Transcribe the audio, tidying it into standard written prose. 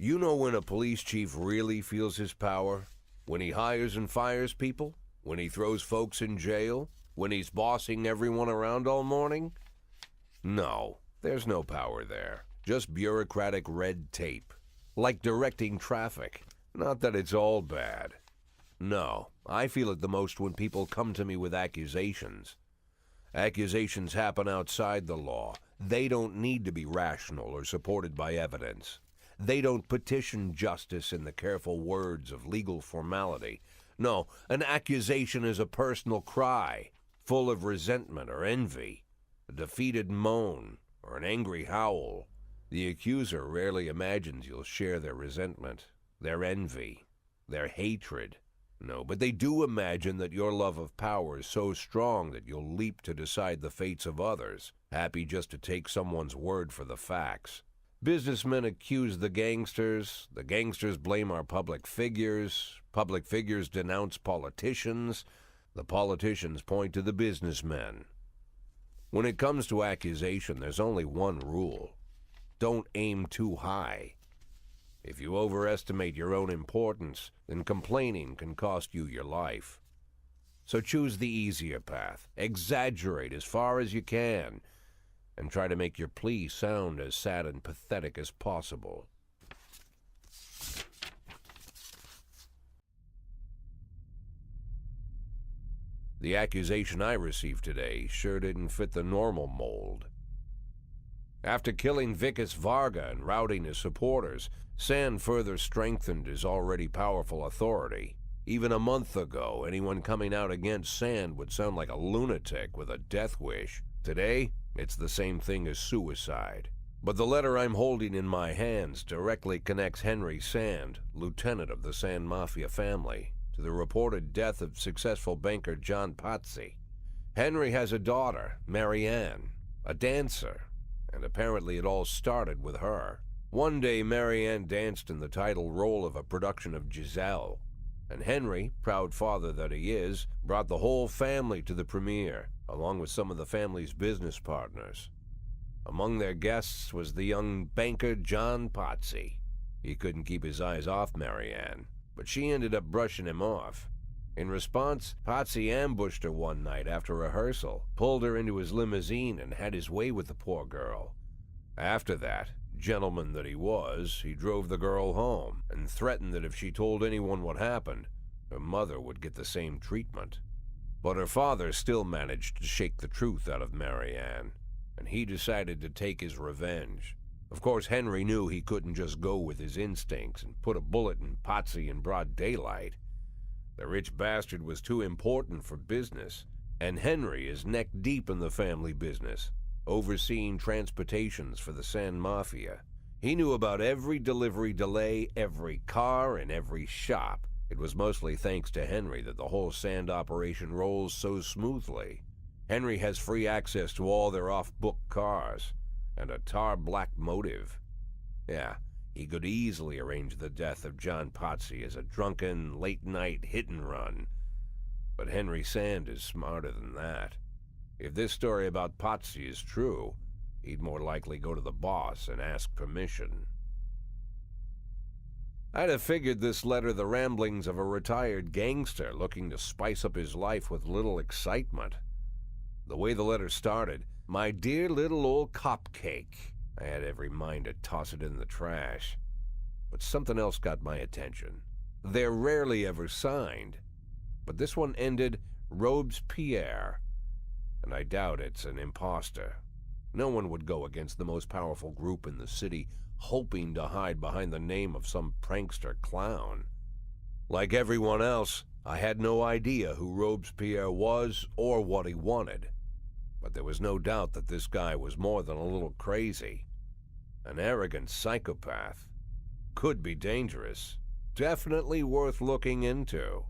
You know when a police chief really feels his power? When he hires and fires people? When he throws folks in jail? When he's bossing everyone around all morning? No, there's no power there. Just bureaucratic red tape. Like directing traffic. Not that it's all bad. No, I feel it the most when people come to me with accusations. Accusations happen outside the law. They don't need to be rational or supported by evidence. They don't petition justice in the careful words of legal formality. No, an accusation is a personal cry, full of resentment or envy, a defeated moan, or an angry howl. The accuser rarely imagines you'll share their resentment, their envy, their hatred. No, but they do imagine that your love of power is so strong that you'll leap to decide the fates of others, happy just to take someone's word for the facts. Businessmen accuse the gangsters blame our public figures denounce politicians, the politicians point to the businessmen. When it comes to accusation, there's only one rule. Don't aim too high. If you overestimate your own importance, then complaining can cost you your life. So choose the easier path. Exaggerate as far as you can, and try to make your plea sound as sad and pathetic as possible. The accusation I received today sure didn't fit the normal mold. After killing Vikas Varga and routing his supporters, Sand further strengthened his already powerful authority. Even a month ago, anyone coming out against Sand would sound like a lunatic with a death wish. Today, it's the same thing as suicide. But the letter I'm holding in my hands directly connects Henry Sand, lieutenant of the Sand Mafia family, to the reported death of successful banker John Pazzi. Henry has a daughter, Marianne, a dancer, and apparently it all started with her. One day, Marianne danced in the title role of a production of Giselle, and Henry, proud father that he is, brought the whole family to the premiere, along with some of the family's business partners. Among their guests was the young banker John Pazzi. He couldn't keep his eyes off Marianne, but she ended up brushing him off. In response, Pazzi ambushed her one night after rehearsal, pulled her into his limousine, and had his way with the poor girl. After that, gentleman that he was, he drove the girl home and threatened that if she told anyone what happened, her mother would get the same treatment. But her father still managed to shake the truth out of Marianne, and he decided to take his revenge. Of course, Henry knew he couldn't just go with his instincts and put a bullet in Pazzi in broad daylight. The rich bastard was too important for business, and Henry is neck-deep in the family business, overseeing transportations for the Sand Mafia. He knew about every delivery delay, every car, and every shop. It was mostly thanks to Henry that the whole Sand operation rolls so smoothly. Henry has free access to all their off-book cars, and a tar-black motive. Yeah, he could easily arrange the death of John Pazzi as a drunken, late-night hit-and-run. But Henry Sand is smarter than that. If this story about Pazzi is true, he'd more likely go to the boss and ask permission. I'd have figured this letter the ramblings of a retired gangster looking to spice up his life with little excitement. The way the letter started, "My dear little old cupcake," I had every mind to toss it in the trash. But something else got my attention. They're rarely ever signed, but this one ended Robespierre, and I doubt it's an imposter. No one would go against the most powerful group in the city, hoping to hide behind the name of some prankster clown. Like everyone else, I had no idea who Robespierre was or what he wanted. But there was no doubt that this guy was more than a little crazy. An arrogant psychopath. Could be dangerous. Definitely worth looking into.